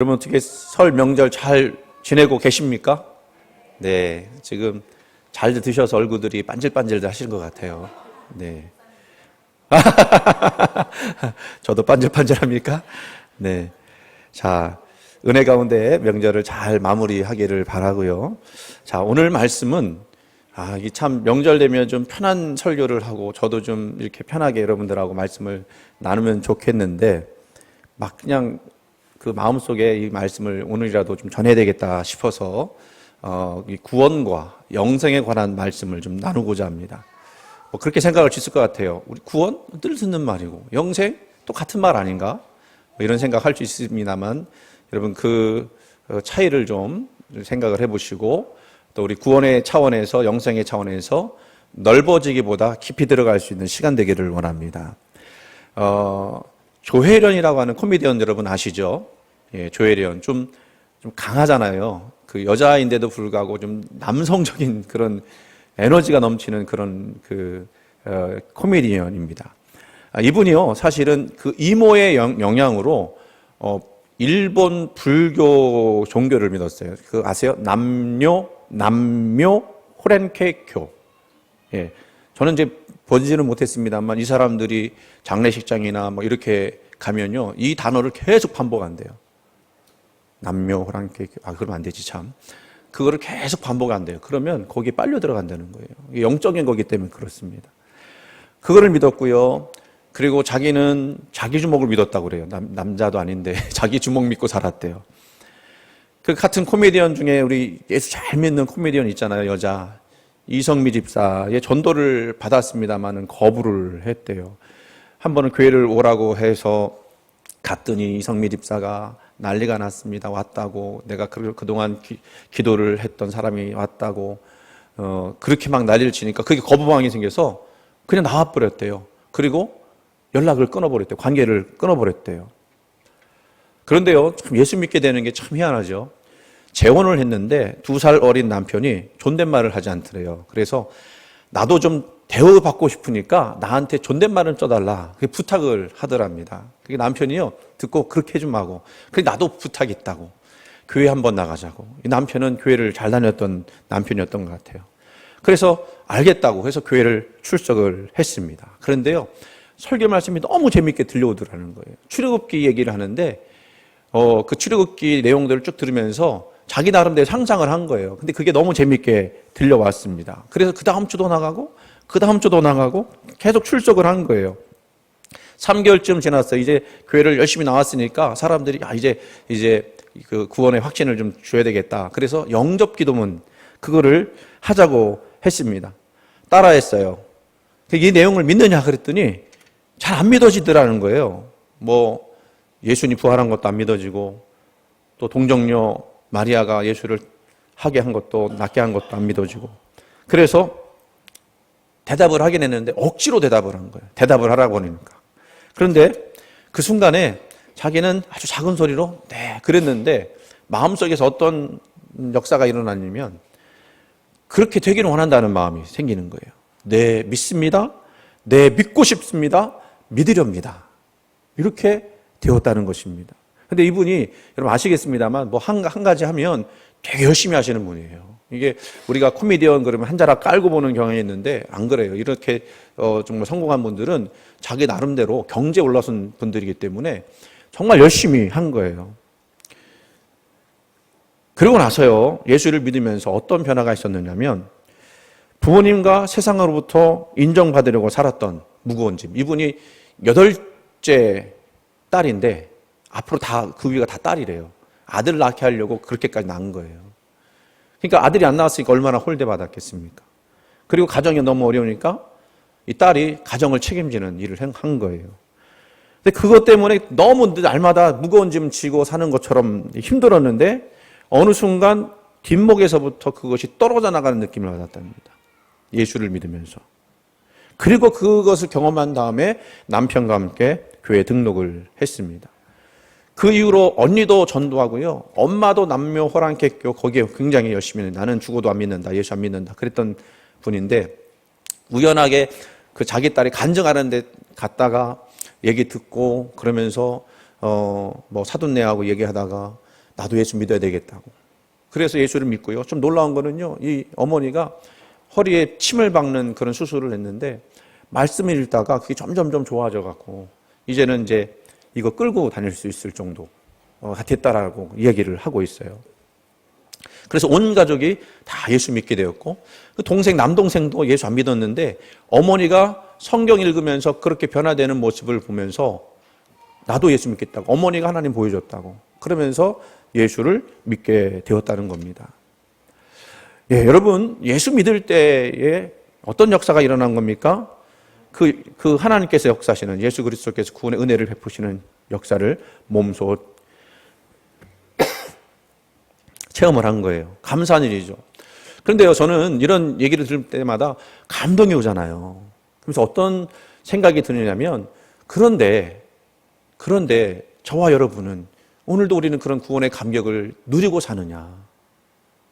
여러분 어떻게 설 명절 잘 지내고 계십니까? 네, 지금 잘 드셔서 얼굴들이 반질반질 하시는 것 같아요. 네. 저도 반질반질합니까? 네. 자, 은혜 가운데 명절을 잘 마무리하기를 바라고요. 자, 오늘 말씀은 이 참 명절 되면 좀 편한 설교를 하고 저도 좀 이렇게 편하게 여러분들하고 말씀을 나누면 좋겠는데 막 그냥 그 마음속에 이 말씀을 오늘이라도 좀 전해야 되겠다 싶어서 이 구원과 영생에 관한 말씀을 좀 나누고자 합니다. 뭐 그렇게 생각할 수 있을 것 같아요. 우리 구원 늘 듣는 말이고 영생 또 같은 말 아닌가? 뭐 이런 생각할 수 있습니다만 여러분 그 차이를 좀 생각을 해보시고 또 우리 구원의 차원에서 영생의 차원에서 넓어지기보다 깊이 들어갈 수 있는 시간 되기를 원합니다. 조혜련이라고 하는 코미디언 여러분 아시죠? 예, 조혜련 좀 강하잖아요. 그 여자인데도 불구하고 좀 남성적인 그런 에너지가 넘치는 그런 코미디언입니다. 이분이요, 사실은 그 이모의 영향으로 일본 불교 종교를 믿었어요. 그 아세요? 남묘 호렌케교. 예, 저는 이제 보지는 못했습니다만 이 사람들이 장례식장이나 뭐 이렇게 가면요, 이 단어를 계속 반복한대요. 남묘 호랑케교. 그러면 안 되지 참. 그거를 계속 반복한대요. 그러면 거기에 빨려 들어간다는 거예요. 영적인 거기 때문에 그렇습니다. 그거를 믿었고요. 그리고 자기는 자기 주먹을 믿었다고 그래요. 남자도 아닌데 자기 주먹 믿고 살았대요. 그 같은 코미디언 중에 우리 예수 잘 믿는 코미디언 있잖아요. 여자 이성미 집사의 전도를 받았습니다마는 거부를 했대요. 한 번은 교회를 오라고 해서 갔더니 이성미 집사가 난리가 났습니다. 왔다고, 내가 그동안 기도를 했던 사람이 왔다고 그렇게 막 난리를 치니까 그게 거부망이 생겨서 그냥 나와버렸대요. 그리고 연락을 끊어버렸대요. 관계를 끊어버렸대요. 그런데요, 참 예수 믿게 되는 게 참 희한하죠. 재혼을 했는데 2살 어린 남편이 존댓말을 하지 않더래요. 그래서 나도 좀 대우받고 싶으니까 나한테 존댓말은 써달라, 그게 부탁을 하더랍니다. 그게 남편이요, 듣고 그렇게 해좀 하고, 그래 나도 부탁이 있다고, 교회 한번 나가자고. 이 남편은 교회를 잘 다녔던 남편이었던 것 같아요. 그래서 알겠다고 해서 교회를 출석을 했습니다. 그런데요, 설교 말씀이 너무 재밌게 들려오더라는 거예요. 출애굽기 얘기를 하는데 그 출애굽기 내용들을 쭉 들으면서 자기 나름대로 상상을 한 거예요. 근데 그게 너무 재밌게 들려왔습니다. 그래서 그 다음 주도 나가고 그 다음 주도 나가고 계속 출석을 한 거예요. 3개월쯤 지났어요. 이제 교회를 열심히 나왔으니까 사람들이 이제 그 구원의 확신을 좀 줘야 되겠다. 그래서 영접 기도문 그거를 하자고 했습니다. 따라했어요. 이 내용을 믿느냐 그랬더니 잘 안 믿어지더라는 거예요. 뭐 예수님 부활한 것도 안 믿어지고 또 동정녀 마리아가 예수를 하게 한 것도 낫게 한 것도 안 믿어지고, 그래서 대답을 하긴 했는데 억지로 대답을 한 거예요. 대답을 하라고 하니까. 그런데 그 순간에 자기는 아주 작은 소리로 네 그랬는데 마음속에서 어떤 역사가 일어나냐면 그렇게 되기를 원한다는 마음이 생기는 거예요. 네 믿습니다. 네 믿고 싶습니다. 믿으렵니다. 이렇게 되었다는 것입니다. 근데 이분이 여러분 아시겠습니다만 뭐 한 가지 하면 되게 열심히 하시는 분이에요. 이게 우리가 코미디언 그러면 한 자락 깔고 보는 경향이 있는데 안 그래요. 이렇게 정말 성공한 분들은 자기 나름대로 경제에 올라선 분들이기 때문에 정말 열심히 한 거예요. 그러고 나서요, 예수를 믿으면서 어떤 변화가 있었느냐면 부모님과 세상으로부터 인정받으려고 살았던 무거운 짐. 이분이 8째 딸인데 앞으로 다 그 위가 다 딸이래요. 아들 낳게 하려고 그렇게까지 낳은 거예요. 그러니까 아들이 안 나왔으니까 얼마나 홀대받았겠습니까? 그리고 가정이 너무 어려우니까 이 딸이 가정을 책임지는 일을 한 거예요. 근데 그것 때문에 너무 날마다 무거운 짐 지고 사는 것처럼 힘들었는데 어느 순간 뒷목에서부터 그것이 떨어져 나가는 느낌을 받았답니다. 예수를 믿으면서. 그리고 그것을 경험한 다음에 남편과 함께 교회 등록을 했습니다. 그 이후로 언니도 전도하고요, 엄마도 남묘 호랑케교 거기에 굉장히 열심히 해요. 나는 죽어도 안 믿는다, 예수 안 믿는다 그랬던 분인데 우연하게 그 자기 딸이 간증하는 데 갔다가 얘기 듣고 그러면서 뭐 사돈네하고 얘기하다가 나도 예수 믿어야 되겠다고. 그래서 예수를 믿고요. 좀 놀라운 거는요, 이 어머니가 허리에 침을 박는 그런 수술을 했는데 말씀을 읽다가 그게 점점 좋아져 갖고 이제는 이제 이거 끌고 다닐 수 있을 정도 됐다라고 이야기를 하고 있어요. 그래서 온 가족이 다 예수 믿게 되었고, 그 남동생도 예수 안 믿었는데 어머니가 성경 읽으면서 그렇게 변화되는 모습을 보면서 나도 예수 믿겠다고, 어머니가 하나님 보여줬다고, 그러면서 예수를 믿게 되었다는 겁니다. 예, 여러분, 예수 믿을 때에 어떤 역사가 일어난 겁니까? 그 하나님께서 역사하시는, 예수 그리스도께서 구원의 은혜를 베푸시는 역사를 몸소 체험을 한 거예요. 감사한 일이죠. 그런데요, 저는 이런 얘기를 들을 때마다 감동이 오잖아요. 그래서 어떤 생각이 드느냐면, 그런데 저와 여러분은 오늘도 우리는 그런 구원의 감격을 누리고 사느냐.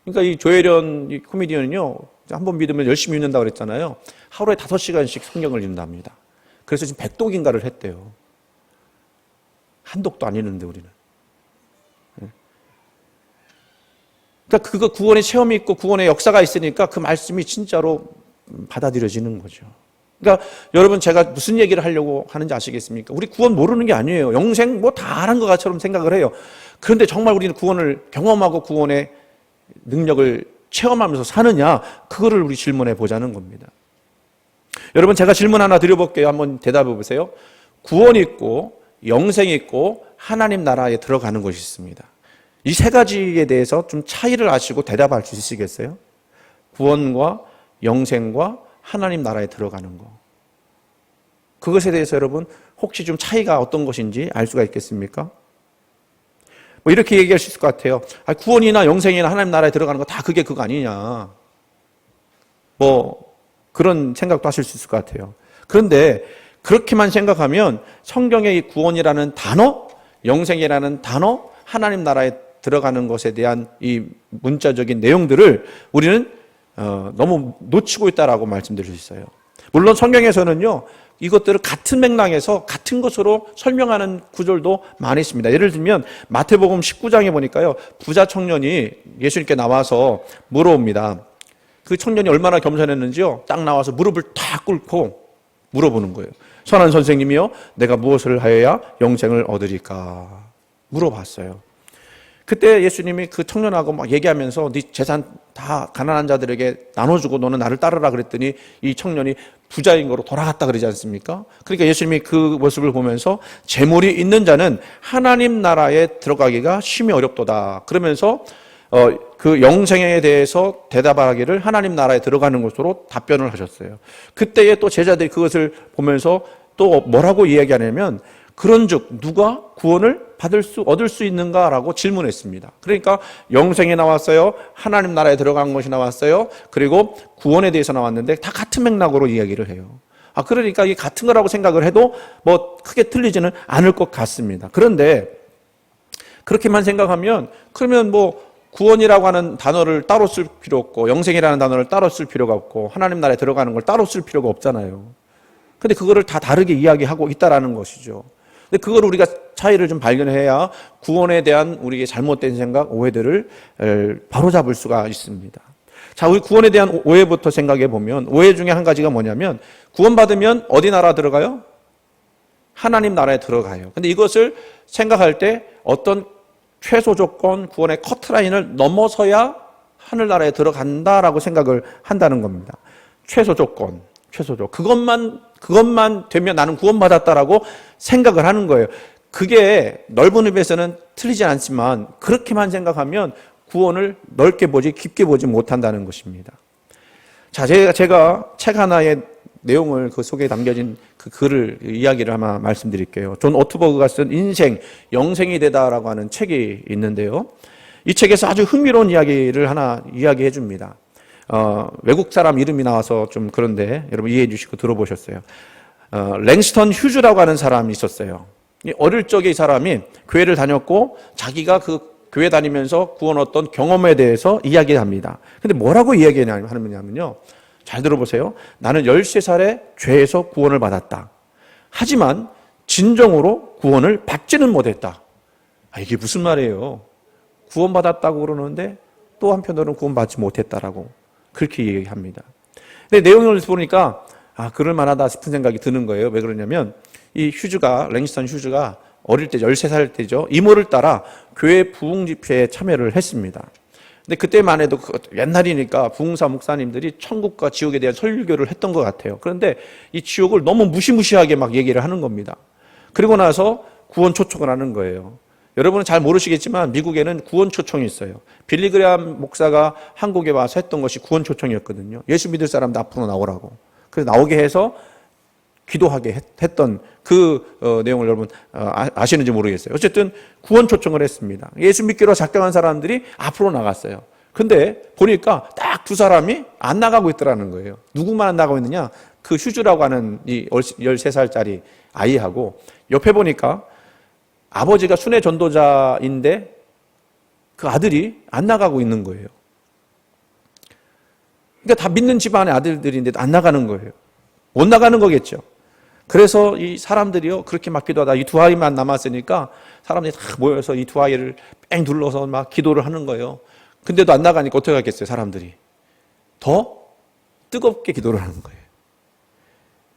그러니까 이 조혜련 이 코미디언은요, 한번 믿으면 열심히 읽는다고 그랬잖아요. 하루에 5시간씩 성경을 읽는답니다. 그래서 지금 100독인가를 했대요. 한 독도 안 읽는데 우리는. 그러니까 그거 구원의 체험이 있고 구원의 역사가 있으니까 그 말씀이 진짜로 받아들여지는 거죠. 그러니까 여러분, 제가 무슨 얘기를 하려고 하는지 아시겠습니까? 우리 구원 모르는 게 아니에요. 영생 뭐 다 아는 것처럼 생각을 해요. 그런데 정말 우리는 구원을 경험하고 구원의 능력을 체험하면서 사느냐, 그거를 우리 질문해 보자는 겁니다. 여러분, 제가 질문 하나 드려볼게요. 한번 대답해 보세요. 구원이 있고 영생이 있고 하나님 나라에 들어가는 것이 있습니다. 이 세 가지에 대해서 좀 차이를 아시고 대답할 수 있으시겠어요? 구원과 영생과 하나님 나라에 들어가는 거. 그것에 대해서 여러분, 혹시 좀 차이가 어떤 것인지 알 수가 있겠습니까? 뭐 이렇게 얘기할 수 있을 것 같아요. 구원이나 영생이나 하나님 나라에 들어가는 거 다 그거 아니냐. 뭐 그런 생각도 하실 수 있을 것 같아요. 그런데 그렇게만 생각하면 성경의 이 구원이라는 단어, 영생이라는 단어, 하나님 나라에 들어가는 것에 대한 이 문자적인 내용들을 우리는 너무 놓치고 있다라고 말씀드릴 수 있어요. 물론 성경에서는요, 이것들을 같은 맥락에서 같은 것으로 설명하는 구절도 많이 있습니다. 예를 들면 마태복음 19장에 보니까요, 부자 청년이 예수님께 나와서 물어옵니다. 그 청년이 얼마나 겸손했는지요, 딱 나와서 무릎을 탁 꿇고 물어보는 거예요. 선한 선생님이요, 내가 무엇을 하여야 영생을 얻으리까 물어봤어요. 그때 예수님이 그 청년하고 막 얘기하면서 네 재산 다 가난한 자들에게 나눠주고 너는 나를 따르라 그랬더니 이 청년이 부자인 거로 돌아갔다 그러지 않습니까? 그러니까 예수님이 그 모습을 보면서 재물이 있는 자는 하나님 나라에 들어가기가 심히 어렵도다. 그러면서 그 영생에 대해서 대답하기를 하나님 나라에 들어가는 것으로 답변을 하셨어요. 그때에 또 제자들이 그것을 보면서 또 뭐라고 이야기하냐면, 그런즉 누가 구원을 얻을 수 있는가라고 질문했습니다. 그러니까 영생에 나왔어요, 하나님 나라에 들어간 것이 나왔어요, 그리고 구원에 대해서 나왔는데 다 같은 맥락으로 이야기를 해요. 그러니까 이게 같은 거라고 생각을 해도 뭐 크게 틀리지는 않을 것 같습니다. 그런데 그렇게만 생각하면, 그러면 뭐 구원이라고 하는 단어를 따로 쓸 필요 없고 영생이라는 단어를 따로 쓸 필요가 없고 하나님 나라에 들어가는 걸 따로 쓸 필요가 없잖아요. 근데 그거를 다 다르게 이야기하고 있다라는 것이죠. 근데 그걸 우리가 차이를 좀 발견해야 구원에 대한 우리의 잘못된 생각, 오해들을 바로잡을 수가 있습니다. 자, 우리 구원에 대한 오해부터 생각해 보면, 오해 중에 한 가지가 뭐냐면, 구원받으면 어디 나라 들어가요? 하나님 나라에 들어가요. 근데 이것을 생각할 때 어떤 최소 조건, 구원의 커트라인을 넘어서야 하늘나라에 들어간다라고 생각을 한다는 겁니다. 최소 조건. 그것만 되면 나는 구원받았다라고 생각을 하는 거예요. 그게 넓은 의미에서는 틀리지 않지만 그렇게만 생각하면 구원을 넓게 보지 깊게 보지 못한다는 것입니다. 자, 제가 책 하나의 내용을 그 속에 담겨진 그 글을 이야기를 하나 말씀드릴게요. 존 오트버그가 쓴 인생, 영생이 되다라고 하는 책이 있는데요. 이 책에서 아주 흥미로운 이야기를 하나 이야기해 줍니다. 외국 사람 이름이 나와서 좀 그런데 여러분 이해해 주시고 들어보셨어요. 랭스턴 휴즈라고 하는 사람이 있었어요. 어릴 적에 이 사람이 교회를 다녔고 자기가 그 교회 다니면서 구원 얻던 경험에 대해서 이야기합니다. 근데 뭐라고 이야기하냐면요. 잘 들어보세요. 나는 13살에 죄에서 구원을 받았다. 하지만 진정으로 구원을 받지는 못했다. 이게 무슨 말이에요? 구원받았다고 그러는데 또 한편으로는 구원받지 못했다라고 그렇게 얘기합니다. 근데 내용을 보니까 그럴 만하다 싶은 생각이 드는 거예요. 왜 그러냐면 이 랭스턴 휴즈가 어릴 때 13살 때죠. 이모를 따라 교회 부흥 집회에 참여를 했습니다. 근데 그때만 해도 옛날이니까 부흥사 목사님들이 천국과 지옥에 대한 설교를 했던 것 같아요. 그런데 이 지옥을 너무 무시무시하게 막 얘기를 하는 겁니다. 그리고 나서 구원 초청을 하는 거예요. 여러분은 잘 모르시겠지만 미국에는 구원 초청이 있어요. 빌리 그레함 목사가 한국에 와서 했던 것이 구원 초청이었거든요. 예수 믿을 사람도 앞으로 나오라고. 그래서 나오게 해서 기도하게 했던 그 내용을 여러분 아시는지 모르겠어요. 어쨌든 구원 초청을 했습니다. 예수 믿기로 작정한 사람들이 앞으로 나갔어요. 근데 보니까 딱 두 사람이 안 나가고 있더라는 거예요. 누구만 안 나가고 있느냐? 그 휴즈라고 하는 이 13살짜리 아이하고 옆에 보니까 아버지가 순회 전도자인데 그 아들이 안 나가고 있는 거예요. 그러니까 다 믿는 집안의 아들들인데도 안 나가는 거예요. 못 나가는 거겠죠. 그래서 이 사람들이요, 그렇게 막 기도하다 이 두 아이만 남았으니까 사람들이 다 모여서 이 두 아이를 뺑 둘러서 막 기도를 하는 거예요. 근데도 안 나가니까 어떻게 하겠어요, 사람들이? 더 뜨겁게 기도를 하는 거예요.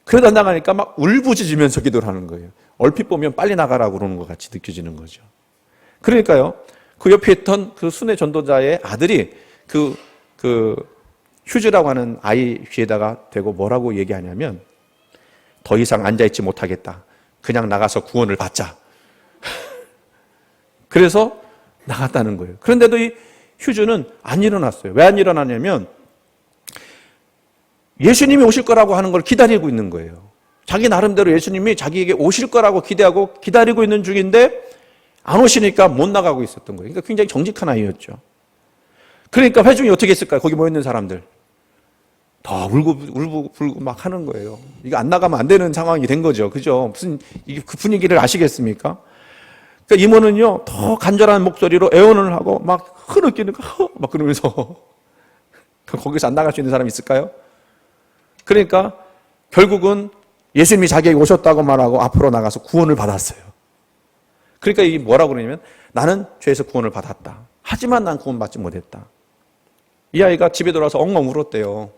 그래도 안 나가니까 막 울부짖으면서 기도를 하는 거예요. 얼핏 보면 빨리 나가라고 그러는 것 같이 느껴지는 거죠. 그러니까요, 그 옆에 있던 그 순회 전도자의 아들이 그 휴즈라고 하는 아이 귀에다가 대고 뭐라고 얘기하냐면 더 이상 앉아있지 못하겠다. 그냥 나가서 구원을 받자. 그래서 나갔다는 거예요. 그런데도 이 휴즈는 안 일어났어요. 왜 안 일어나냐면 예수님이 오실 거라고 하는 걸 기다리고 있는 거예요. 자기 나름대로 예수님이 자기에게 오실 거라고 기대하고 기다리고 있는 중인데 안 오시니까 못 나가고 있었던 거예요. 그러니까 굉장히 정직한 아이였죠. 그러니까 회중이 어떻게 했을까요? 거기 모여있는 사람들. 다 울고 불고 막 하는 거예요. 이거 안 나가면 안 되는 상황이 된 거죠. 그죠? 무슨, 이게 그 분위기를 아시겠습니까? 그러니까 이모는요, 더 간절한 목소리로 애원을 하고 막 흐느끼는 거, 막 그러면서 거기서 안 나갈 수 있는 사람이 있을까요? 그러니까 결국은 예수님이 자기에게 오셨다고 말하고 앞으로 나가서 구원을 받았어요. 그러니까 이게 뭐라고 그러냐면 나는 죄에서 구원을 받았다. 하지만 난 구원받지 못했다. 이 아이가 집에 돌아와서 엉엉 울었대요.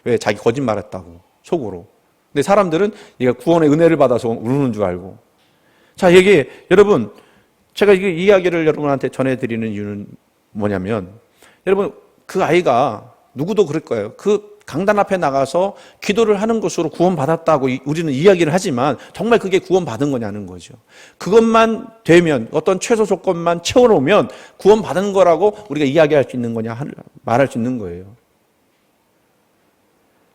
왜? 자기 거짓말했다고 속으로. 근데 사람들은 얘가 구원의 은혜를 받아서 우는 줄 알고. 자, 이게 여러분 제가 이 이야기를 여러분한테 전해드리는 이유는 뭐냐면 여러분 그 아이가 누구도 그럴 거예요. 그 강단 앞에 나가서 기도를 하는 것으로 구원받았다고 우리는 이야기를 하지만 정말 그게 구원받은 거냐는 거죠. 그것만 되면 어떤 최소 조건만 채워놓으면 구원받은 거라고 우리가 이야기할 수 있는 거냐 말할 수 있는 거예요.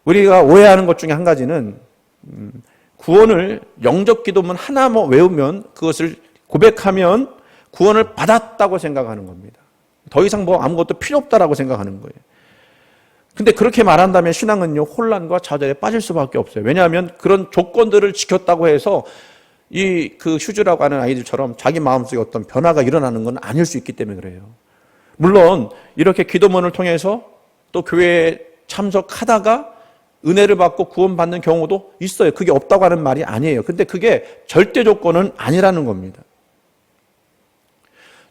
우리가 오해하는 것 중에 한 가지는 구원을 영접 기도문 하나 외우면 그것을 고백하면 구원을 받았다고 생각하는 겁니다. 더 이상 아무것도 필요 없다라고 생각하는 거예요. 근데 그렇게 말한다면 신앙은요, 혼란과 좌절에 빠질 수밖에 없어요. 왜냐하면 그런 조건들을 지켰다고 해서 그 휴즈라고 하는 아이들처럼 자기 마음속에 어떤 변화가 일어나는 건 아닐 수 있기 때문에 그래요. 물론 이렇게 기도문을 통해서 또 교회에 참석하다가 은혜를 받고 구원받는 경우도 있어요. 그게 없다고 하는 말이 아니에요. 근데 그게 절대 조건은 아니라는 겁니다.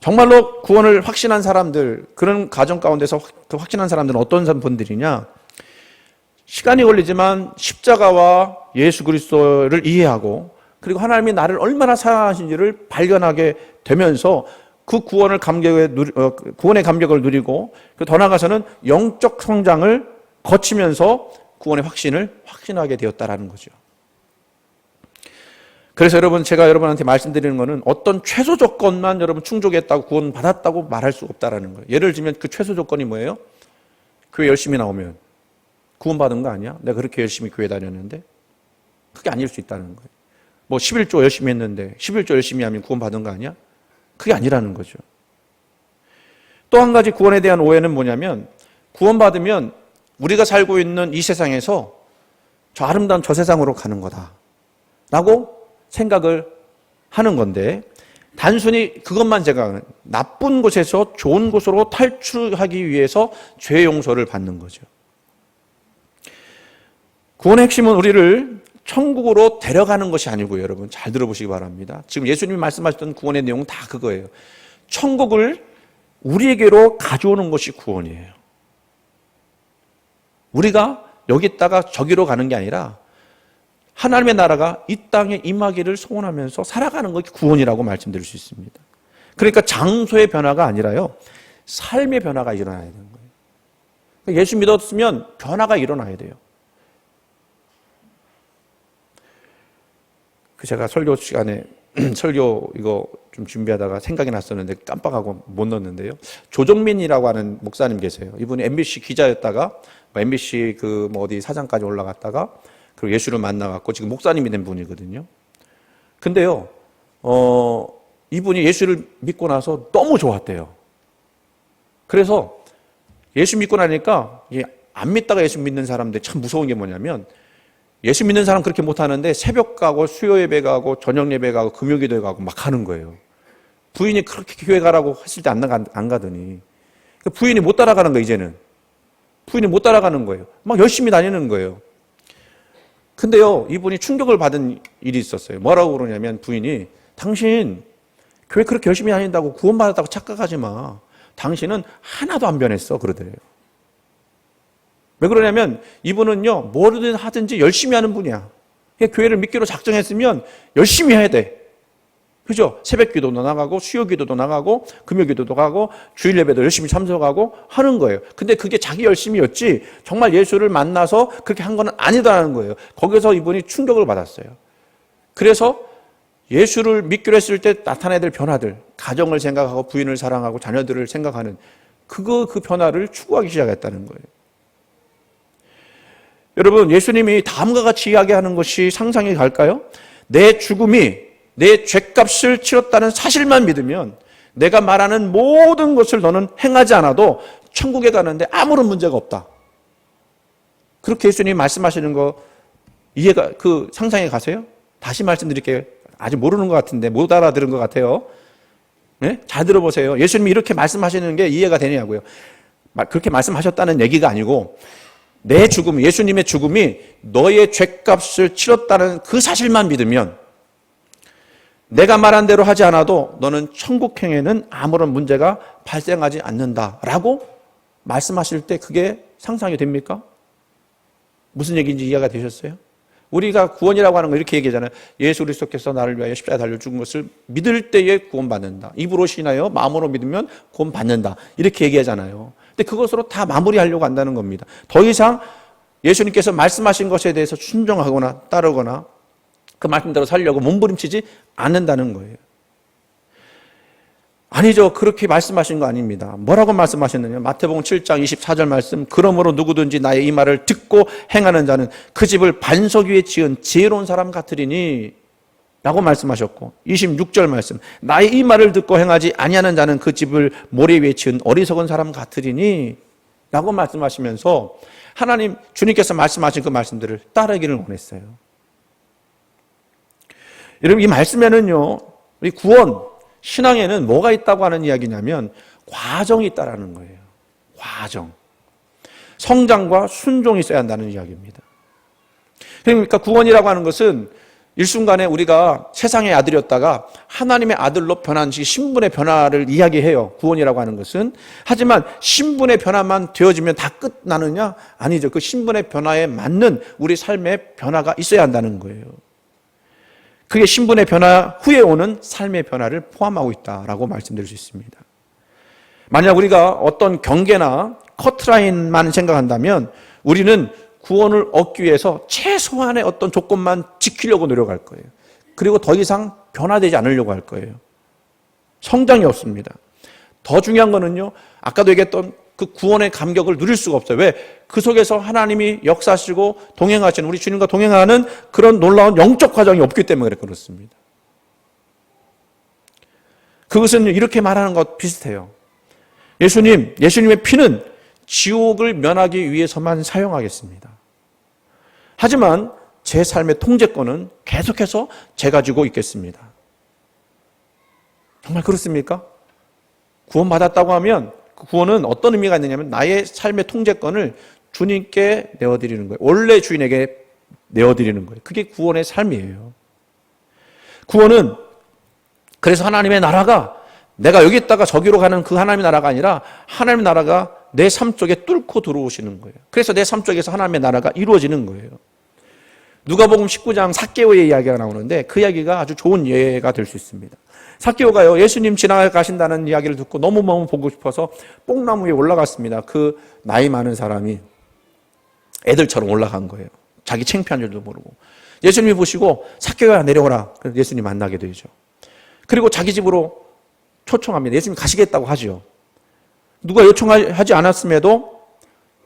정말로 구원을 확신한 사람들, 그런 가정 가운데서 확신한 사람들은 어떤 분들이냐? 시간이 걸리지만 십자가와 예수 그리스도를 이해하고 그리고 하나님이 나를 얼마나 사랑하신지를 발견하게 되면서 그 구원의 감격을 누리고 더 나아가서는 영적 성장을 거치면서 구원의 확신을 확신하게 되었다라는 거죠. 그래서 여러분 제가 여러분한테 말씀드리는 것은 어떤 최소 조건만 여러분 충족했다고 구원 받았다고 말할 수 없다라는 거예요. 예를 들면 그 최소 조건이 뭐예요? 교회 열심히 나오면 구원 받은 거 아니야? 내가 그렇게 열심히 교회 다녔는데 그게 아닐 수 있다는 거예요. 11조 열심히 했는데 11조 열심히 하면 구원 받은 거 아니야? 그게 아니라는 거죠. 또 한 가지 구원에 대한 오해는 뭐냐면 구원 받으면 우리가 살고 있는 이 세상에서 저 아름다운 저 세상으로 가는 거다라고 생각을 하는 건데 단순히 그것만 생각하는 나쁜 곳에서 좋은 곳으로 탈출하기 위해서 죄 용서를 받는 거죠. 구원의 핵심은 우리를 천국으로 데려가는 것이 아니고요. 여러분 잘 들어보시기 바랍니다. 지금 예수님이 말씀하셨던 구원의 내용은 다 그거예요. 천국을 우리에게로 가져오는 것이 구원이에요. 우리가 여기다가 저기로 가는 게 아니라 하나님의 나라가 이 땅에 임하기를 소원하면서 살아가는 것이 구원이라고 말씀드릴 수 있습니다. 그러니까 장소의 변화가 아니라요, 삶의 변화가 일어나야 되는 거예요. 예수 믿었으면 변화가 일어나야 돼요. 제가 설교 시간에 설교 이거 좀 준비하다가 생각이 났었는데 깜빡하고 못 넣었는데요. 조정민이라고 하는 목사님 계세요. 이분이 MBC 기자였다가 MBC 어디 사장까지 올라갔다가 그리고 예수를 만나갖고 지금 목사님이 된 분이거든요. 근데요, 이분이 예수를 믿고 나서 너무 좋았대요. 그래서 예수 믿고 나니까 안 믿다가 예수 믿는 사람들 참 무서운 게 뭐냐면, 예수 믿는 사람 그렇게 못하는데 새벽 가고 수요 예배 가고 저녁 예배 가고 금요 기도회 가고 막 하는 거예요. 부인이 그렇게 교회 가라고 했을 때 안 가더니 부인이 못 따라가는 거예요. 이제는 부인이 못 따라가는 거예요. 막 열심히 다니는 거예요. 근데요, 이분이 충격을 받은 일이 있었어요. 뭐라고 그러냐면, 부인이 당신 교회 그렇게 열심히 다닌다고 구원받았다고 착각하지 마. 당신은 하나도 안 변했어. 그러더래요. 왜 그러냐면 이분은요, 뭐든 하든지 열심히 하는 분이야. 교회를 믿기로 작정했으면 열심히 해야 돼. 그죠? 새벽 기도도 나가고 수요 기도도 나가고 금요 기도도 가고 주일 예배도 열심히 참석하고 하는 거예요. 근데 그게 자기 열심이었지 정말 예수를 만나서 그렇게 한 건 아니다라는 거예요. 거기서 이분이 충격을 받았어요. 그래서 예수를 믿기로 했을 때 나타나야 될 변화들, 가정을 생각하고 부인을 사랑하고 자녀들을 생각하는 그 변화를 추구하기 시작했다는 거예요. 여러분, 예수님이 다음과 같이 이야기하는 것이 상상이 갈까요? 내 죽음이 내 죄값을 치렀다는 사실만 믿으면 내가 말하는 모든 것을 너는 행하지 않아도 천국에 가는데 아무런 문제가 없다. 그렇게 예수님이 말씀하시는 거 이해가, 상상이 가세요? 다시 말씀드릴게요. 아직 모르는 것 같은데 못 알아들은 것 같아요. 네? 잘 들어보세요. 예수님이 이렇게 말씀하시는 게 이해가 되냐고요. 그렇게 말씀하셨다는 얘기가 아니고, 내 죽음, 예수님의 죽음이 너의 죄값을 치렀다는 그 사실만 믿으면 내가 말한 대로 하지 않아도 너는 천국행에는 아무런 문제가 발생하지 않는다라고 말씀하실 때 그게 상상이 됩니까? 무슨 얘기인지 이해가 되셨어요? 우리가 구원이라고 하는 거 이렇게 얘기하잖아요. 예수 그리스도께서 나를 위하여 십자가에 달려 죽은 것을 믿을 때에 구원받는다. 입으로 신하여 마음으로 믿으면 구원받는다. 이렇게 얘기하잖아요. 근데 그것으로 다 마무리하려고 한다는 겁니다. 더 이상 예수님께서 말씀하신 것에 대해서 순종하거나 따르거나 그 말씀대로 살려고 몸부림치지 않는다는 거예요. 아니죠. 그렇게 말씀하신 거 아닙니다. 뭐라고 말씀하셨느냐? 마태복음 7장 24절 말씀, 그러므로 누구든지 나의 이 말을 듣고 행하는 자는 그 집을 반석 위에 지은 지혜로운 사람 같으리니 라고 말씀하셨고, 26절 말씀, 나의 이 말을 듣고 행하지 아니하는 자는 그 집을 모래 위에 지은 어리석은 사람 같으리니 라고 말씀하시면서 하나님, 주님께서 말씀하신 그 말씀들을 따르기를 원했어요. 여러분, 이 말씀에는요, 우리 구원, 신앙에는 뭐가 있다고 하는 이야기냐면 과정이 있다라는 거예요. 과정. 성장과 순종이 있어야 한다는 이야기입니다. 그러니까 구원이라고 하는 것은 일순간에 우리가 세상의 아들이었다가 하나님의 아들로 변한 신분의 변화를 이야기해요. 구원이라고 하는 것은. 하지만 신분의 변화만 되어지면 다 끝나느냐? 아니죠. 그 신분의 변화에 맞는 우리 삶의 변화가 있어야 한다는 거예요. 그게 신분의 변화 후에 오는 삶의 변화를 포함하고 있다라고 말씀드릴 수 있습니다. 만약 우리가 어떤 경계나 커트라인만 생각한다면 우리는 구원을 얻기 위해서 최소한의 어떤 조건만 지키려고 노력할 거예요. 그리고 더 이상 변화되지 않으려고 할 거예요. 성장이 없습니다. 더 중요한 거는요, 아까도 얘기했던 그 구원의 감격을 누릴 수가 없어요. 왜? 그 속에서 하나님이 역사하시고 동행하시는, 우리 주님과 동행하는 그런 놀라운 영적 과정이 없기 때문에 그렇습니다. 그것은 이렇게 말하는 것 비슷해요. 예수님의 피는 지옥을 면하기 위해서만 사용하겠습니다. 하지만 제 삶의 통제권은 계속해서 제가 가지고 있겠습니다. 정말 그렇습니까? 구원받았다고 하면 그 구원은 어떤 의미가 있느냐면 나의 삶의 통제권을 주님께 내어드리는 거예요. 원래 주인에게 내어드리는 거예요. 그게 구원의 삶이에요. 구원은 그래서 하나님의 나라가 내가 여기 있다가 저기로 가는 그 하나님의 나라가 아니라 하나님의 나라가 내 삶 속에 뚫고 들어오시는 거예요. 그래서 내 삶 속에서 하나님의 나라가 이루어지는 거예요. 누가복음 19장 삭개오의 이야기가 나오는데 그 이야기가 아주 좋은 예가 될 수 있습니다. 삭개오가요, 예수님 지나가신다는 이야기를 듣고 너무너무 보고 싶어서 뽕나무 위에 올라갔습니다. 그 나이 많은 사람이 애들처럼 올라간 거예요. 자기 창피한 줄도 모르고. 예수님이 보시고 삭개오야 내려오라. 그래서 예수님 만나게 되죠. 그리고 자기 집으로 초청합니다. 예수님 가시겠다고 하죠. 누가 요청하지 않았음에도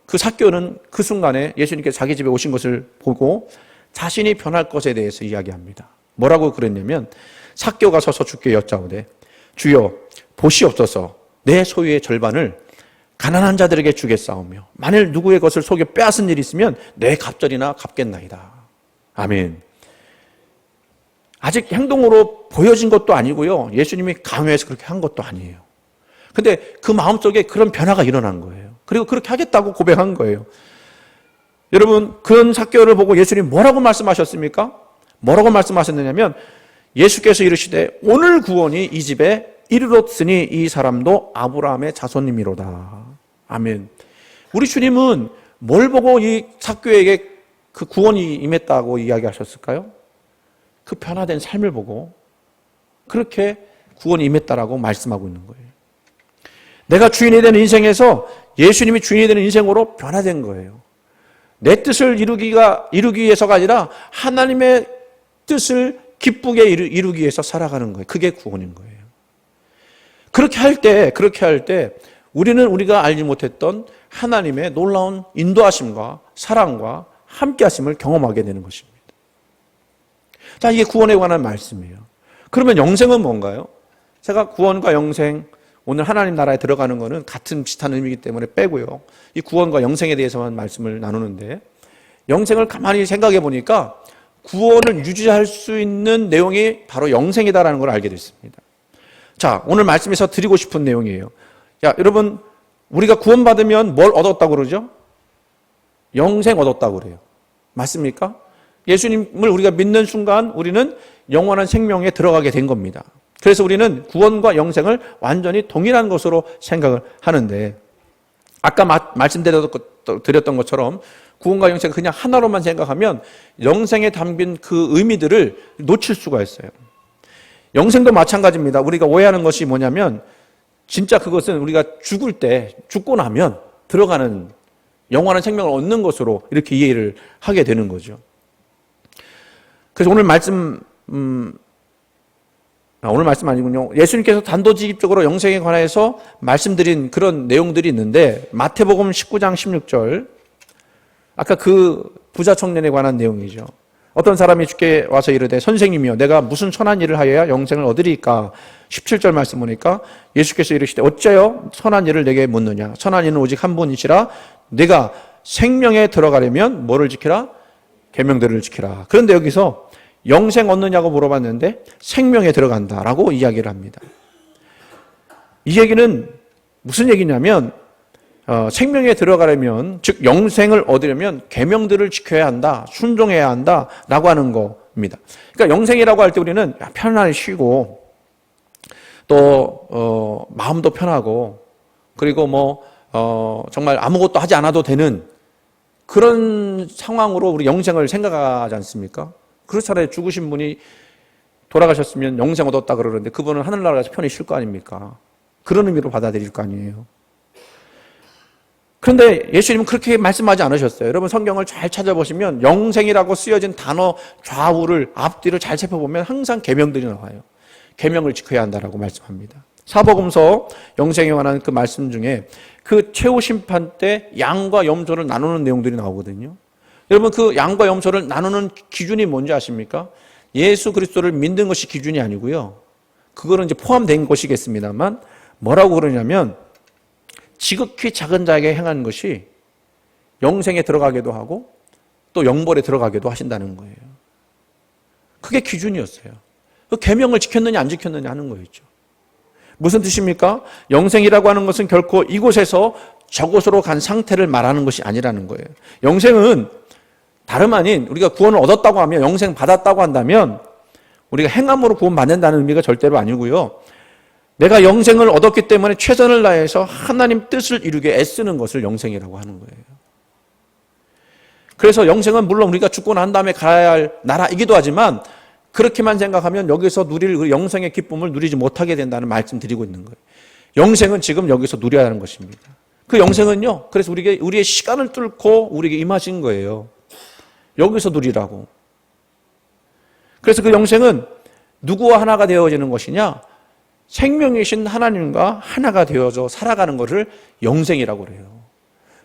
그 삭개오는 그 순간에 예수님께서 자기 집에 오신 것을 보고 자신이 변할 것에 대해서 이야기합니다. 뭐라고 그랬냐면 삭개오가 서서 주께 여짜오되 주여 보시옵소서 내 소유의 절반을 가난한 자들에게 주겠사오며 만일 누구의 것을 속여 빼앗은 일이 있으면 내 갑절이나 갚겠나이다. 아멘. 아직 행동으로 보여진 것도 아니고요. 예수님이 강요해서 그렇게 한 것도 아니에요. 근데 그 마음속에 그런 변화가 일어난 거예요. 그리고 그렇게 하겠다고 고백한 거예요. 여러분, 그런 삭개오를 보고 예수님이 뭐라고 말씀하셨습니까? 뭐라고 말씀하셨느냐면 예수께서 이르시되 오늘 구원이 이 집에 이르렀으니 이 사람도 아브라함의 자손님이로다. 아멘. 우리 주님은 뭘 보고 이 삭개오에게 그 구원이 임했다고 이야기하셨을까요? 그 변화된 삶을 보고 그렇게 구원이 임했다라고 말씀하고 있는 거예요. 내가 주인이 되는 인생에서 예수님이 주인이 되는 인생으로 변화된 거예요. 내 뜻을 이루기 위해서가 아니라 하나님의 뜻을 기쁘게 이루기 위해서 살아가는 거예요. 그게 구원인 거예요. 그렇게 할 때 우리는 우리가 알지 못했던 하나님의 놀라운 인도하심과 사랑과 함께하심을 경험하게 되는 것입니다. 자, 이게 구원에 관한 말씀이에요. 그러면 영생은 뭔가요? 제가 구원과 영생, 오늘 하나님 나라에 들어가는 것은 같은 비슷한 의미이기 때문에 빼고요. 이 구원과 영생에 대해서만 말씀을 나누는데 영생을 가만히 생각해 보니까 구원을 유지할 수 있는 내용이 바로 영생이다라는 걸 알게 됐습니다. 자, 오늘 말씀에서 드리고 싶은 내용이에요. 야, 여러분, 우리가 구원받으면 뭘 얻었다고 그러죠? 영생 얻었다고 그래요. 맞습니까? 예수님을 우리가 믿는 순간 우리는 영원한 생명에 들어가게 된 겁니다. 그래서 우리는 구원과 영생을 완전히 동일한 것으로 생각을 하는데 아까 말씀드렸던 것처럼 구원과 영생을 그냥 하나로만 생각하면 영생에 담긴 그 의미들을 놓칠 수가 있어요. 영생도 마찬가지입니다. 우리가 오해하는 것이 뭐냐면 진짜 그것은 우리가 죽고 나면 들어가는 영원한 생명을 얻는 것으로 이렇게 이해를 하게 되는 거죠. 그래서 오늘 말씀 아니군요. 예수님께서 단도직입적으로 영생에 관해서 말씀드린 그런 내용들이 있는데 마태복음 19장 16절 아까 그 부자 청년에 관한 내용이죠. 어떤 사람이 주께 와서 이르되 선생님이여 내가 무슨 선한 일을 하여야 영생을 얻으리까? 17절 말씀 보니까 예수께서 이르시되 어째요 선한 일을 내게 묻느냐? 선한 이는 오직 한 분이시라. 내가 생명에 들어가려면 뭐를 지키라? 계명들을 지키라. 그런데 여기서 영생 얻느냐고 물어봤는데 생명에 들어간다라고 이야기를 합니다. 이 얘기는 무슨 얘기냐면 생명에 들어가려면 즉 영생을 얻으려면 계명들을 지켜야 한다, 순종해야 한다라고 하는 겁니다. 그러니까 영생이라고 할 때 우리는 편안히 쉬고 또 마음도 편하고 그리고 정말 아무것도 하지 않아도 되는 그런 상황으로 우리 영생을 생각하지 않습니까? 그렇잖아요. 죽으신 분이 돌아가셨으면 영생 얻었다 그러는데 그분은 하늘나라에서 편히 쉴 거 아닙니까? 그런 의미로 받아들일 거 아니에요. 그런데 예수님은 그렇게 말씀하지 않으셨어요. 여러분 성경을 잘 찾아보시면 영생이라고 쓰여진 단어 좌우를 앞뒤를 잘 살펴보면 항상 계명들이 나와요. 계명을 지켜야 한다라고 말씀합니다. 사복음서 영생에 관한 그 말씀 중에 그 최후 심판 때 양과 염소를 나누는 내용들이 나오거든요. 여러분 그 양과 염소를 나누는 기준이 뭔지 아십니까? 예수 그리스도를 믿는 것이 기준이 아니고요. 그거는 이제 포함된 것이겠습니다만 뭐라고 그러냐면 지극히 작은 자에게 행한 것이 영생에 들어가기도 하고 또 영벌에 들어가기도 하신다는 거예요. 그게 기준이었어요. 그 계명을 지켰느냐 안 지켰느냐 하는 거였죠. 무슨 뜻입니까? 영생이라고 하는 것은 결코 이곳에서 저곳으로 간 상태를 말하는 것이 아니라는 거예요. 영생은 다름 아닌 우리가 구원을 얻었다고 하면 영생 받았다고 한다면 우리가 행함으로 구원 받는다는 의미가 절대로 아니고요. 내가 영생을 얻었기 때문에 최선을 다해서 하나님 뜻을 이루게 애쓰는 것을 영생이라고 하는 거예요. 그래서 영생은 물론 우리가 죽고 난 다음에 가야 할 나라이기도 하지만 그렇게만 생각하면 여기서 누릴 그 영생의 기쁨을 누리지 못하게 된다는 말씀 드리고 있는 거예요. 영생은 지금 여기서 누려야 하는 것입니다. 그 영생은요, 그래서 우리의 시간을 뚫고 우리에게 임하신 거예요. 여기서 누리라고. 그래서 그 영생은 누구와 하나가 되어지는 것이냐? 생명이신 하나님과 하나가 되어져 살아가는 것을 영생이라고 그래요.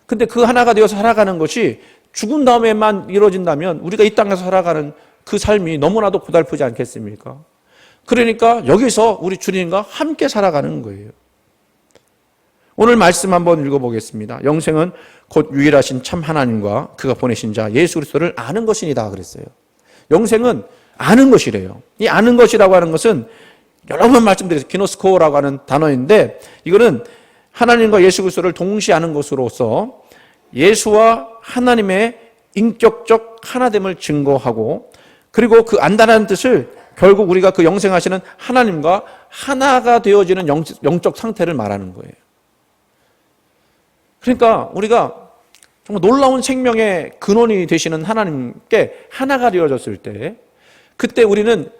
근데 그 하나가 되어서 살아가는 것이 죽은 다음에만 이루어진다면 우리가 이 땅에서 살아가는 그 삶이 너무나도 고달프지 않겠습니까? 그러니까 여기서 우리 주님과 함께 살아가는 거예요. 오늘 말씀 한번 읽어보겠습니다. 영생은 곧 유일하신 참 하나님과 그가 보내신 자 예수 그리스도를 아는 것이니다 그랬어요. 영생은 아는 것이래요. 이 아는 것이라고 하는 것은 여러 번 말씀드렸어요. 기노스코라고 하는 단어인데 이거는 하나님과 예수 그리스도를 동시에 아는 것으로서 예수와 하나님의 인격적 하나됨을 증거하고 그리고 그 안다라는 뜻을 결국 우리가 그 영생하시는 하나님과 하나가 되어지는 영적 상태를 말하는 거예요. 그러니까 우리가 정말 놀라운 생명의 근원이 되시는 하나님께 하나가 되어졌을 때 그때 우리는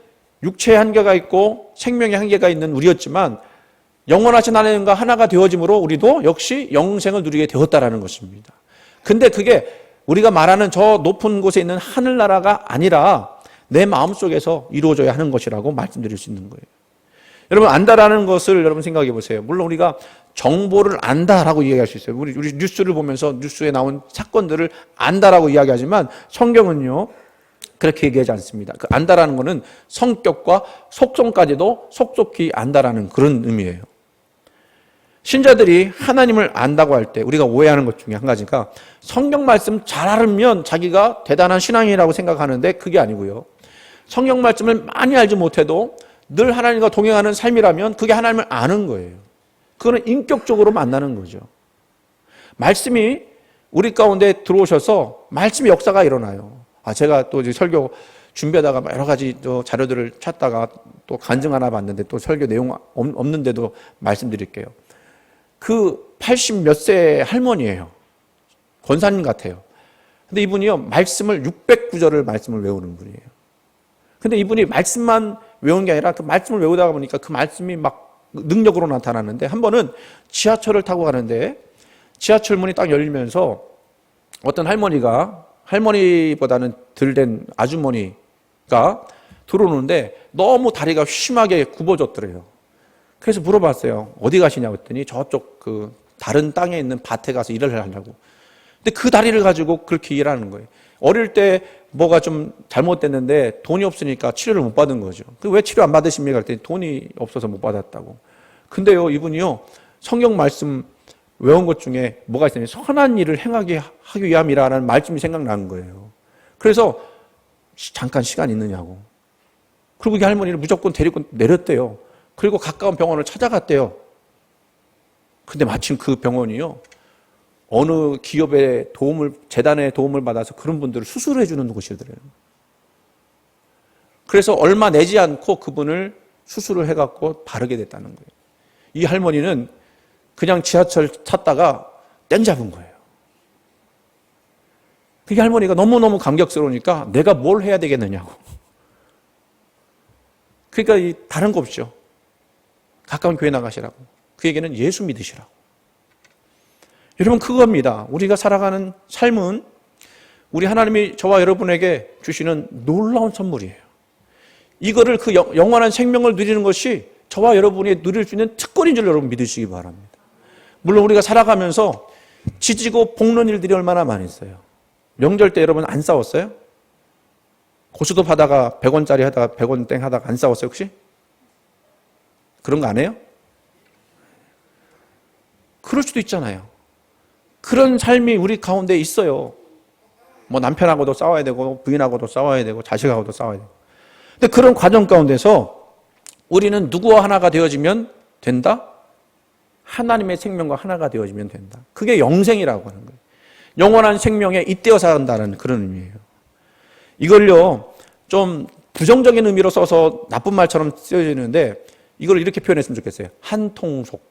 육체의 한계가 있고 생명의 한계가 있는 우리였지만 영원하신 하나님과 하나가 되어짐으로 우리도 역시 영생을 누리게 되었다라는 것입니다. 근데 그게 우리가 말하는 저 높은 곳에 있는 하늘나라가 아니라 내 마음속에서 이루어져야 하는 것이라고 말씀드릴 수 있는 거예요. 여러분 안다라는 것을 여러분 생각해 보세요. 물론 우리가 정보를 안다라고 이야기할 수 있어요. 우리 뉴스를 보면서 뉴스에 나온 사건들을 안다라고 이야기하지만 성경은요 그렇게 얘기하지 않습니다. 그 안다라는 것은 성격과 속성까지도 속속히 안다라는 그런 의미예요. 신자들이 하나님을 안다고 할 때 우리가 오해하는 것 중에 한 가지가 성경 말씀 잘 알면 자기가 대단한 신앙이라고 생각하는데 그게 아니고요. 성경 말씀을 많이 알지 못해도 늘 하나님과 동행하는 삶이라면 그게 하나님을 아는 거예요. 그거는 인격적으로 만나는 거죠. 말씀이 우리 가운데 들어오셔서 말씀의 역사가 일어나요. 제가 또 설교 준비하다가 여러 가지 또 자료들을 찾다가 또 간증 하나 봤는데 또 설교 내용 없는데도 말씀드릴게요. 그 80 몇 세 할머니예요. 권사님 같아요. 근데 이분이요, 말씀을 600구절을 말씀을 외우는 분이에요. 근데 이분이 말씀만 외우는 게 아니라 그 말씀을 외우다가 보니까 그 말씀이 막 능력으로 나타나는데 한 번은 지하철을 타고 가는데 지하철 문이 딱 열리면서 어떤 할머니보다는 덜 된 아주머니가 들어오는데 너무 다리가 심하게 굽어졌더래요. 그래서 물어봤어요. 어디 가시냐고 했더니 저쪽 그 다른 땅에 있는 밭에 가서 일을 하려고. 근데 그 다리를 가지고 그렇게 일하는 거예요. 어릴 때 뭐가 좀 잘못됐는데 돈이 없으니까 치료를 못 받은 거죠. 왜 치료 안 받으십니까? 그랬더니 돈이 없어서 못 받았다고. 근데요, 이분이요, 성경 말씀 외운 것 중에 뭐가 있냐면 선한 일을 행하게 하기 위함이라는 말씀이 생각나는 거예요. 그래서 잠깐 시간 있느냐고. 그리고 이 할머니를 무조건 데리고 내렸대요. 그리고 가까운 병원을 찾아갔대요. 근데 마침 그 병원이요, 어느 기업의 재단의 도움을 받아서 그런 분들을 수술해 주는 곳이더래요. 그래서 얼마 내지 않고 그분을 수술을 해갖고 바르게 됐다는 거예요. 이 할머니는 그냥 지하철 탔다가 땡 잡은 거예요. 그 할머니가 너무너무 감격스러우니까 내가 뭘 해야 되겠느냐고. 그러니까 다른 거 없죠. 가까운 교회 나가시라고. 그에게는 예수 믿으시라고. 여러분, 그겁니다. 우리가 살아가는 삶은 우리 하나님이 저와 여러분에게 주시는 놀라운 선물이에요. 이거를 그 영원한 생명을 누리는 것이 저와 여러분이 누릴 수 있는 특권인 줄 여러분 믿으시기 바랍니다. 물론 우리가 살아가면서 지지고 볶는 일들이 얼마나 많이 있어요. 명절 때 여러분 안 싸웠어요? 고수도 하다가 100원짜리 하다가 100원 땡 하다가 안 싸웠어요 혹시? 그런 거 안 해요? 그럴 수도 있잖아요. 그런 삶이 우리 가운데 있어요. 뭐 남편하고도 싸워야 되고 부인하고도 싸워야 되고 자식하고도 싸워야 되고. 근데 그런 과정 가운데서 우리는 누구와 하나가 되어지면 된다? 하나님의 생명과 하나가 되어지면 된다. 그게 영생이라고 하는 거예요. 영원한 생명에 잇대어 산다는 그런 의미예요. 이걸요, 좀 부정적인 의미로 써서 나쁜 말처럼 쓰여지는데 이걸 이렇게 표현했으면 좋겠어요. 한통속.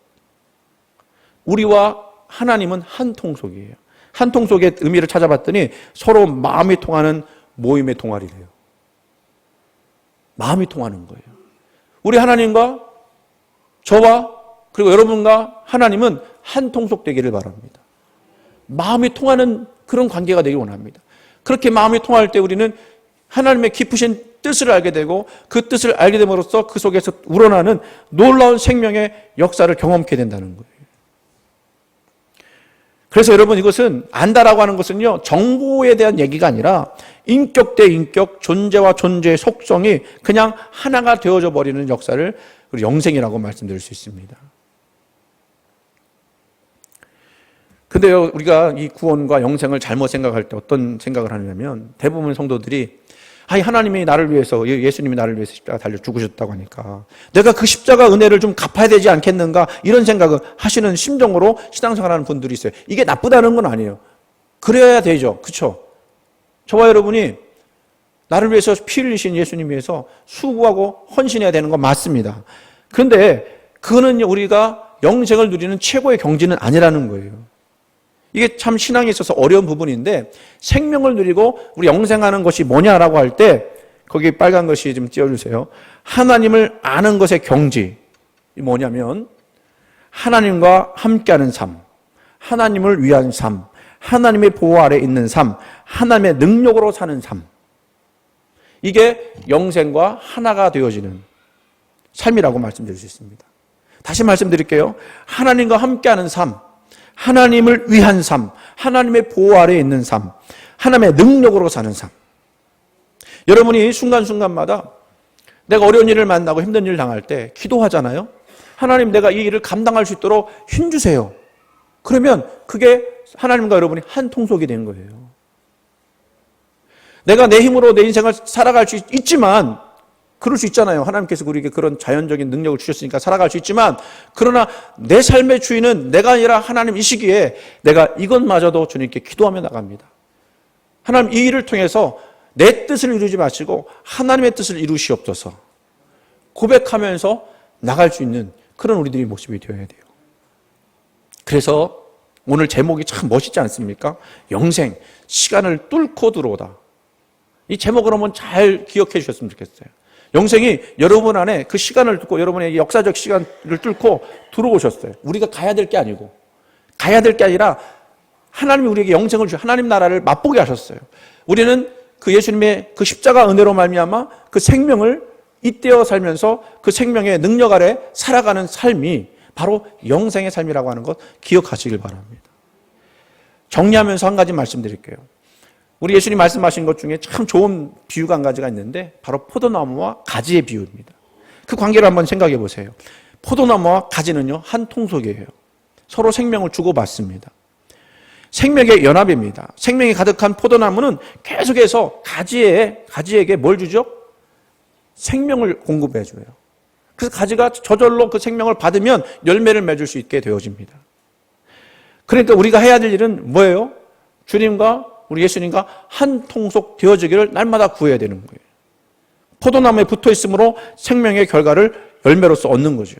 우리와 하나님은 한통속이에요. 한통속의 의미를 찾아봤더니 서로 마음이 통하는 모임의 동아리래요. 마음이 통하는 거예요. 우리 하나님과 저와 그리고 여러분과 하나님은 한통속 되기를 바랍니다. 마음이 통하는 그런 관계가 되길 원합니다. 그렇게 마음이 통할 때 우리는 하나님의 깊으신 뜻을 알게 되고 그 뜻을 알게 됨으로써 그 속에서 우러나는 놀라운 생명의 역사를 경험하게 된다는 거예요. 그래서 여러분, 이것은 안다라고 하는 것은요, 정보에 대한 얘기가 아니라 인격 대 인격, 존재와 존재의 속성이 그냥 하나가 되어져 버리는 역사를 우리 영생이라고 말씀드릴 수 있습니다. 근데요, 우리가 이 구원과 영생을 잘못 생각할 때 어떤 생각을 하냐면, 대부분 성도들이 하나님이 나를 위해서, 예수님이 나를 위해서 십자가 달려 죽으셨다고 하니까 내가 그 십자가 은혜를 좀 갚아야 되지 않겠는가, 이런 생각을 하시는 심정으로 신앙생활하는 분들이 있어요. 이게 나쁘다는 건 아니에요. 그래야 되죠. 그렇죠? 저와 여러분이 나를 위해서 피 흘리신 예수님 위해서 수고하고 헌신해야 되는 건 맞습니다. 그런데 그거는 우리가 영생을 누리는 최고의 경지는 아니라는 거예요. 이게 참 신앙에 있어서 어려운 부분인데, 생명을 누리고 우리 영생하는 것이 뭐냐라고 할 때 거기 빨간 것이 좀 띄워주세요. 하나님을 아는 것의 경지. 뭐냐면 하나님과 함께하는 삶, 하나님을 위한 삶, 하나님의 보호 아래 있는 삶, 하나님의 능력으로 사는 삶. 이게 영생과 하나가 되어지는 삶이라고 말씀드릴 수 있습니다. 다시 말씀드릴게요. 하나님과 함께하는 삶, 하나님을 위한 삶, 하나님의 보호 아래에 있는 삶, 하나님의 능력으로 사는 삶. 여러분이 순간순간마다 내가 어려운 일을 만나고 힘든 일을 당할 때 기도하잖아요. 하나님, 내가 이 일을 감당할 수 있도록 힘주세요. 그러면 그게 하나님과 여러분이 한 통속이 된 거예요. 내가 내 힘으로 내 인생을 살아갈 수 있지만, 그럴 수 있잖아요. 하나님께서 우리에게 그런 자연적인 능력을 주셨으니까 살아갈 수 있지만, 그러나 내 삶의 주인은 내가 아니라 하나님이시기에 내가 이것마저도 주님께 기도하며 나갑니다. 하나님, 이 일을 통해서 내 뜻을 이루지 마시고 하나님의 뜻을 이루시옵소서 고백하면서 나갈 수 있는 그런 우리들의 모습이 되어야 돼요. 그래서 오늘 제목이 참 멋있지 않습니까? 영생, 시간을 뚫고 들어오다. 이 제목을 한번 잘 기억해 주셨으면 좋겠어요. 영생이 여러분 안에 그 시간을 뚫고, 여러분의 역사적 시간을 뚫고 들어오셨어요. 우리가 가야 될 게 아니고, 가야 될 게 아니라 하나님이 우리에게 영생을 주셔서 하나님 나라를 맛보게 하셨어요. 우리는 그 예수님의 그 십자가 은혜로 말미암아 그 생명을 잇대어 살면서 그 생명의 능력 아래 살아가는 삶이 바로 영생의 삶이라고 하는 것 기억하시길 바랍니다. 정리하면서 한 가지 말씀드릴게요. 우리 예수님 말씀하신 것 중에 참 좋은 비유가 한 가지가 있는데, 바로 포도나무와 가지의 비유입니다. 그 관계를 한번 생각해 보세요. 포도나무와 가지는요, 한 통속이에요. 서로 생명을 주고받습니다. 생명의 연합입니다. 생명이 가득한 포도나무는 계속해서 가지에게 뭘 주죠? 생명을 공급해 줘요. 그래서 가지가 저절로 그 생명을 받으면 열매를 맺을 수 있게 되어집니다. 그러니까 우리가 해야 될 일은 뭐예요? 주님과 우리 예수님과 한 통속 되어지기를 날마다 구해야 되는 거예요. 포도나무에 붙어 있으므로 생명의 결과를 열매로서 얻는 거죠.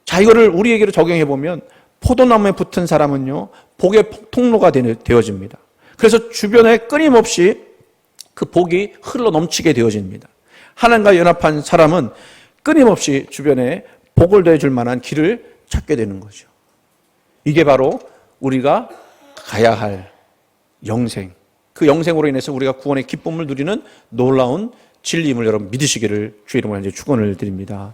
자, 이거를 우리에게로 적용해 보면 포도나무에 붙은 사람은요, 복의 통로가 되어집니다. 그래서 주변에 끊임없이 그 복이 흘러 넘치게 되어집니다. 하나님과 연합한 사람은 끊임없이 주변에 복을 더해줄 만한 길을 찾게 되는 거죠. 이게 바로 우리가 가야 할 영생, 그 영생으로 인해서 우리가 구원의 기쁨을 누리는 놀라운 진리임을 여러분 믿으시기를 주의 이름으로 이제 축원을 드립니다.